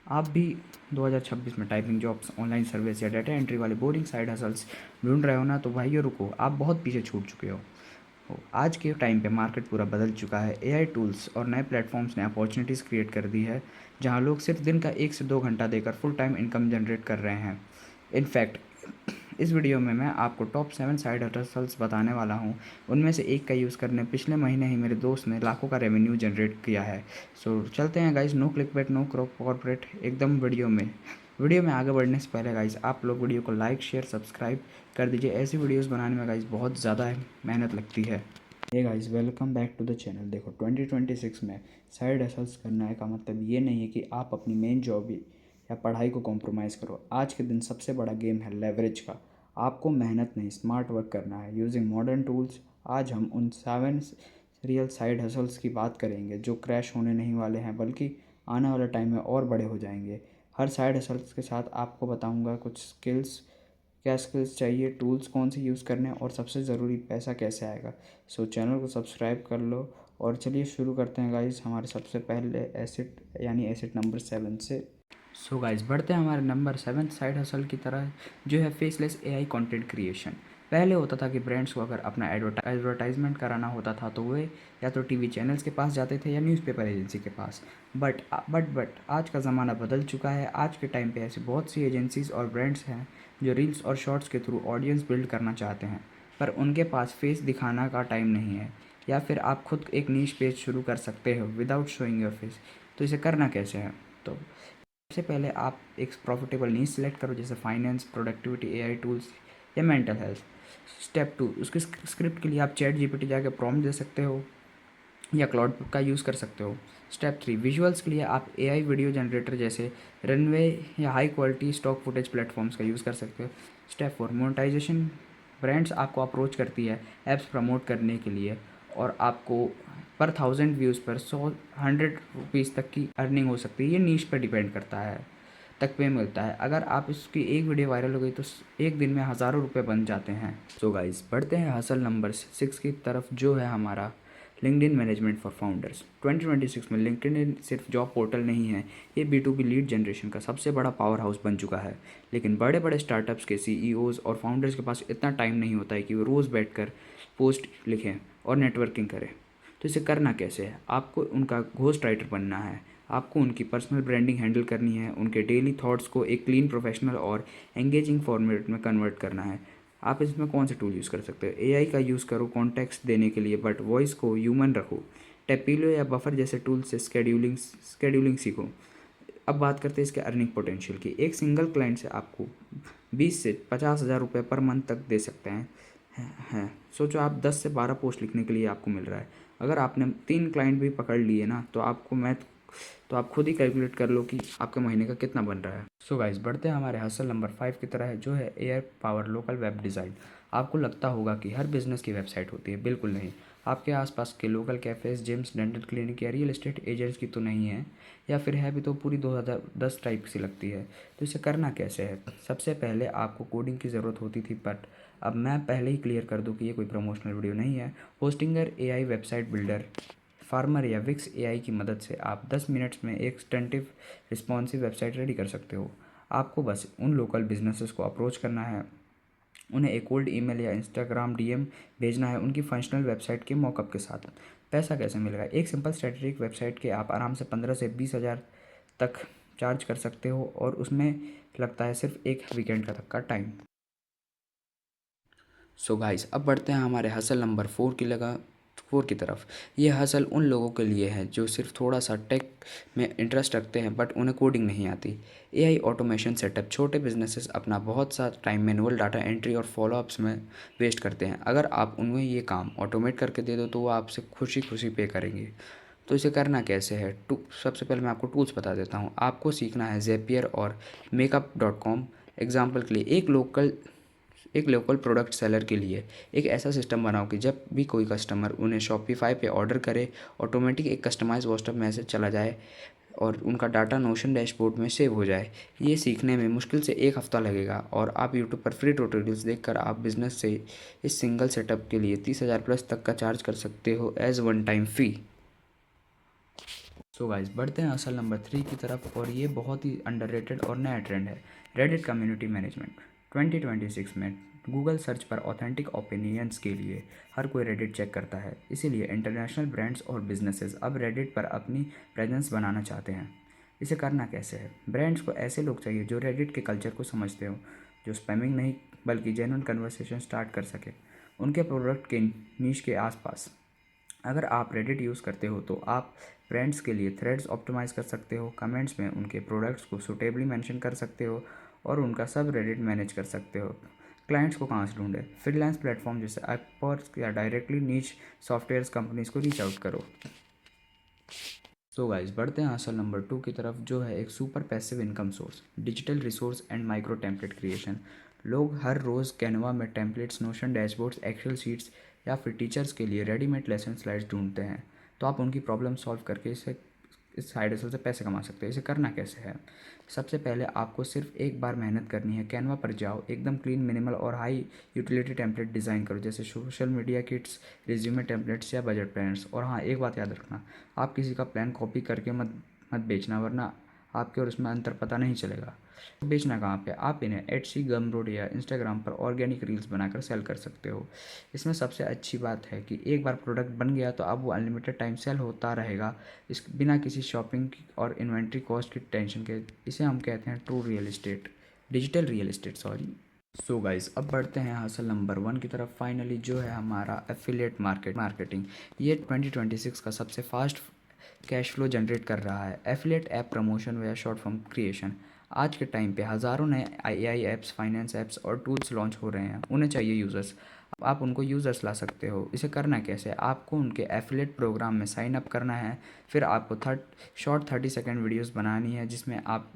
आप भी 2026 में टाइपिंग जॉब्स, ऑनलाइन सर्विस या डेटा एंट्री वाले बोरिंग साइड हसल्स ढूंढ रहे हो ना, तो भाइयों रुको, आप बहुत पीछे छूट चुके हो। आज के टाइम पे मार्केट पूरा बदल चुका है। एआई टूल्स और नए प्लेटफॉर्म्स ने अपॉर्चुनिटीज़ क्रिएट कर दी है, जहां लोग सिर्फ दिन का 1 से 2 घंटा देकर फुल टाइम इनकम जनरेट कर रहे हैं। इनफैक्ट इस वीडियो में मैं आपको टॉप 7 साइड हसल्स बताने वाला हूं। उनमें से एक का यूज़ करने पिछले महीने ही मेरे दोस्त ने लाखों का रेवेन्यू जनरेट किया है। सो चलते हैं guys, no clickbait, no corporate, एकदम वीडियो में आगे बढ़ने से पहले गाइज आप लोग वीडियो को लाइक, शेयर, सब्सक्राइब कर दीजिए। ऐसी वीडियोस बनाने में गाइज बहुत ज़्यादा मेहनत लगती है। ये guys welcome back to the channel. देखो 2026 में साइड हसल्स करना है का मतलब ये नहीं है कि आप अपनी मेन जॉब या पढ़ाई को कॉम्प्रोमाइज़ करो। आज के दिन सबसे बड़ा गेम है लेवरेज का। आपको मेहनत नहीं, स्मार्ट वर्क करना है यूजिंग मॉडर्न टूल्स। आज हम उन 7 रियल साइड हसल्स की बात करेंगे जो क्रैश होने नहीं वाले हैं, बल्कि आने वाले टाइम में और बड़े हो जाएंगे। हर साइड हसल्स के साथ आपको बताऊंगा कुछ स्किल्स, क्या स्किल्स चाहिए, टूल्स कौन से यूज़ करने हैं, और सबसे ज़रूरी पैसा कैसे आएगा। सो चैनल को सब्सक्राइब कर लो और चलिए शुरू करते हैं गाइस हमारे सबसे पहले एसेट यानी एसेट नंबर 7 से। सो गाइस बढ़ते हैं हमारे नंबर 7 साइड हसल की तरह, जो है फेसलेस एआई कंटेंट क्रिएशन। पहले होता था कि ब्रांड्स को अगर अपना एडवर्टाइजमेंट कराना होता था तो वे या तो टीवी चैनल्स के पास जाते थे या न्यूज़पेपर एजेंसी के पास। बट आज का ज़माना बदल चुका है। आज के टाइम पे ऐसी बहुत सी एजेंसीज और ब्रांड्स हैं जो रील्स और शॉर्ट्स के थ्रू ऑडियंस बिल्ड करना चाहते हैं, पर उनके पास फेस दिखाना का टाइम नहीं है। या फिर आप खुद एक नीश पेज शुरू कर सकते हो विदाउट शोइंग योर फेस। तो इसे करना कैसे है? तो सबसे पहले आप एक प्रॉफिटेबल नीश सेलेक्ट करो, जैसे फाइनेंस, प्रोडक्टिविटी, एआई टूल्स या मेंटल हेल्थ। स्टेप 2, उसकी स्क्रिप्ट के लिए आप चैट जीपीटी जाके प्रॉम्प्ट दे सकते हो या क्लाउड का यूज़ कर सकते हो। स्टेप 3, विजुअल्स के लिए आप एआई वीडियो जनरेटर जैसे रनवे या high quality stock footage platforms का यूज़ कर सकते हो। Step 4, monetisation. ब्रांड्स आपको अप्रोच करती है ऐप्स प्रमोट करने के लिए, और आपको पर 1000 व्यूज़ पर 100 रुपीज़ तक की अर्निंग हो सकती है। ये नीश पर डिपेंड करता है, तक पे मिलता है। अगर आप इसकी एक वीडियो वायरल हो गई तो एक दिन में हज़ारों रुपये बन जाते हैं। सो गाइस बढ़ते हैं हसल नंबर 6 की तरफ, जो है हमारा लिंक्डइन मैनेजमेंट फॉर फाउंडर्स। 2026 में लिंक्डइन सिर्फ जॉब पोर्टल नहीं है, ये B2B लीड जनरेशन का सबसे बड़ा पावर हाउस बन चुका है। लेकिन बड़े बड़े स्टार्टअप्स के CEOs और फाउंडर्स के पास इतना टाइम नहीं होता है कि वो रोज़ बैठकर पोस्ट लिखें और नेटवर्किंग करें। तो इसे करना कैसे है? आपको उनका घोस्ट राइटर बनना है। आपको उनकी पर्सनल ब्रांडिंग हैंडल करनी है, उनके डेली थॉट्स को एक क्लीन, प्रोफेशनल और एंगेजिंग फॉर्मेट में कन्वर्ट करना है। आप इसमें कौन से टूल यूज़ कर सकते हो? एआई का यूज़ करो कॉन्टेक्स्ट देने के लिए, बट वॉइस को ह्यूमन रखो। टेपिलो या बफर जैसे टूल से स्केड्यूलिंग सीखो। अब बात करते हैं इसके अर्निंग पोटेंशियल की। एक सिंगल क्लाइंट से आपको 20 से 50 हज़ार रुपये पर मंथ तक दे सकते हैं। सोचो, आप 10 से 12 पोस्ट लिखने के लिए आपको मिल रहा है। अगर आपने 3 क्लाइंट भी पकड़ लिए ना, तो आप खुद ही कैलकुलेट कर लो कि आपके महीने का कितना बन रहा है। सो गाइस बढ़ते हैं हमारे हसल नंबर 5 की तरह है, जो है AI power local web design. आपको लगता होगा कि हर बिजनेस की वेबसाइट होती है, बिल्कुल नहीं। आपके आसपास के local cafes, gyms, dental clinic या रियल एस्टेट एजेंट्स की तो नहीं है, या फिर है भी तो पूरी 2010 टाइप सी लगती है। तो इसे करना कैसे है? सबसे पहले आपको कोडिंग की ज़रूरत होती थी, बट अब मैं पहले ही क्लियर कर दूं कि ये कोई प्रमोशनल वीडियो नहीं है। Hostinger, AI website builder, farmer या विक्स एआई की मदद से आप 10 मिनट्स में एक एक्सटेंटिव रिस्पॉन्सिव वेबसाइट रेडी कर सकते हो। आपको बस उन लोकल बिजनेसेस को अप्रोच करना है, उन्हें एक कोल्ड ईमेल या इंस्टाग्राम डीएम भेजना है उनकी फंक्शनल वेबसाइट के मॉकअप के साथ। पैसा कैसे मिलेगा? एक सिंपल स्ट्रेटेजिक वेबसाइट के आप आराम से 15 से 20 हज़ार तक चार्ज कर सकते हो, और उसमें लगता है सिर्फ एक वीकेंड का टाइम। सो गाइस अब बढ़ते हैं हमारे हसल नंबर 4 की तरफ। ये हसल उन लोगों के लिए है जो सिर्फ थोड़ा सा टेक में इंटरेस्ट रखते हैं, बट उन्हें कोडिंग नहीं आती। AI automation setup. छोटे बिजनेसेस अपना बहुत सा टाइम मैनुअल डाटा एंट्री और फॉलोअप्स में वेस्ट करते हैं। अगर आप उन्हें ये काम ऑटोमेट करके दे दो तो वो आपसे खुशी खुशी पे करेंगे। तो इसे करना कैसे है? सबसे पहले मैं आपको टूल्स बता देता हूँ। आपको सीखना है ज़ेपियर और मेकअप.com। एग्जाम्पल के लिए एक लोकल प्रोडक्ट सेलर के लिए एक ऐसा सिस्टम बनाओ कि जब भी कोई कस्टमर उन्हें शॉपिफाई पे ऑर्डर करे, ऑटोमेटिक एक कस्टमाइज व्हाट्सएप मैसेज चला जाए और उनका डाटा नोशन डैशबोर्ड में सेव हो जाए। ये सीखने में मुश्किल से 1 हफ्ता लगेगा, और आप यूट्यूब पर फ्री ट्यूटोरियल्स देखकर आप बिजनेस से इस सिंगल सेटअप के लिए 30,000 प्लस तक का चार्ज कर सकते हो एज वन टाइम फ़ी। सो गाइस बढ़ते हैं असल नंबर 3 की तरफ, और ये बहुत ही अंडररेटेड और नया ट्रेंड है, रेडिट कम्युनिटी मैनेजमेंट। 2026 में गूगल सर्च पर ऑथेंटिक ओपिनियंस के लिए हर कोई रेडिट चेक करता है, इसीलिए इंटरनेशनल ब्रांड्स और बिजनेसेस अब रेडिट पर अपनी प्रेजेंस बनाना चाहते हैं। इसे करना कैसे है? ब्रांड्स को ऐसे लोग चाहिए जो रेडिट के कल्चर को समझते हो, जो स्पैमिंग नहीं बल्कि जेन्युइन कन्वर्सेशन स्टार्ट कर सके उनके प्रोडक्ट के नीश के आसपास। अगर आप रेडिट यूज़ करते हो तो आप ब्रांड्स के लिए थ्रेड्स ऑप्टिमाइज़ कर सकते हो, कमेंट्स में उनके प्रोडक्ट्स को सुटेबली मेंशन कर सकते हो और उनका सब रेडिट मैनेज कर सकते हो। क्लाइंट्स को कहाँ से ढूंढे? फ्रीलांस प्लेटफॉर्म जैसे अपवर्क या डायरेक्टली नीच सॉफ्टवेयर कंपनीज को रीच आउट करो। सो गाइस बढ़ते हैं असल नंबर 2 की तरफ, जो है एक super passive income source, digital resource and micro template creation. लोग हर रोज़ कैनवा में templates, Notion dashboards, Excel sheets या फिर टीचर्स के लिए रेडीमेड लेसन स्लाइड्स ढूंढते हैं, तो आप उनकी प्रॉब्लम सॉल्व करके इस साइड हसल से पैसे कमा सकते हैं। इसे करना कैसे है? सबसे पहले आपको सिर्फ एक बार मेहनत करनी है। कैनवा पर जाओ, एकदम क्लीन, मिनिमल और हाई यूटिलिटी टेम्पलेट डिज़ाइन करो, जैसे social media kits, resume templates या बजट प्लान्स। और हाँ, एक बात याद रखना, आप किसी का प्लान कॉपी करके मत मत बेचना, वरना आपके और उसमें अंतर पता नहीं चलेगा। बेचना कहाँ पे? आप इन्हें एटसी, गमरोड या इंस्टाग्राम पर ऑर्गेनिक रील्स बनाकर सेल कर सकते हो। इसमें सबसे अच्छी बात है कि एक बार प्रोडक्ट बन गया तो अब वो अनलिमिटेड टाइम सेल होता रहेगा, इस बिना किसी शॉपिंग और इन्वेंट्री कॉस्ट की टेंशन के। इसे हम कहते हैं true real estate, digital real estate, sorry. So guys अब बढ़ते हैं हासिल नंबर 1 की तरफ, फाइनली, जो है हमारा एफिलिएट मार्केटिंग। ये 2026 का सबसे फास्ट कैश फ्लो जनरेट कर रहा है। एफिलिएट ऐप प्रमोशन या शॉर्ट फॉर्म क्रिएशन। आज के टाइम पे हज़ारों नए एआई ऐप्स, फाइनेंस ऐप्स और टूल्स लॉन्च हो रहे हैं। उन्हें चाहिए यूज़र्स, आप उनको यूज़र्स ला सकते हो। इसे करना कैसे? आपको उनके एफिलिएट प्रोग्राम में साइन अप करना है, फिर आपको शॉर्ट 30 सेकेंड वीडियोस बनानी है जिसमें आप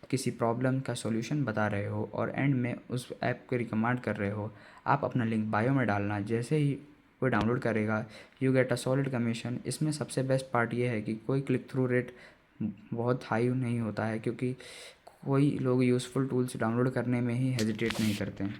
किसी प्रॉब्लम का सॉल्यूशन बता रहे हो और एंड में उस ऐप को रिकमेंड कर रहे हो। आप अपना लिंक बायो में डालना, जैसे ही कोई डाउनलोड करेगा you get a solid commission. इसमें सबसे बेस्ट पार्ट ये है कि कोई क्लिक थ्रू रेट बहुत हाई नहीं होता है, क्योंकि कोई लोग यूज़फुल टूल्स डाउनलोड करने में ही हेजिटेट नहीं करते हैं।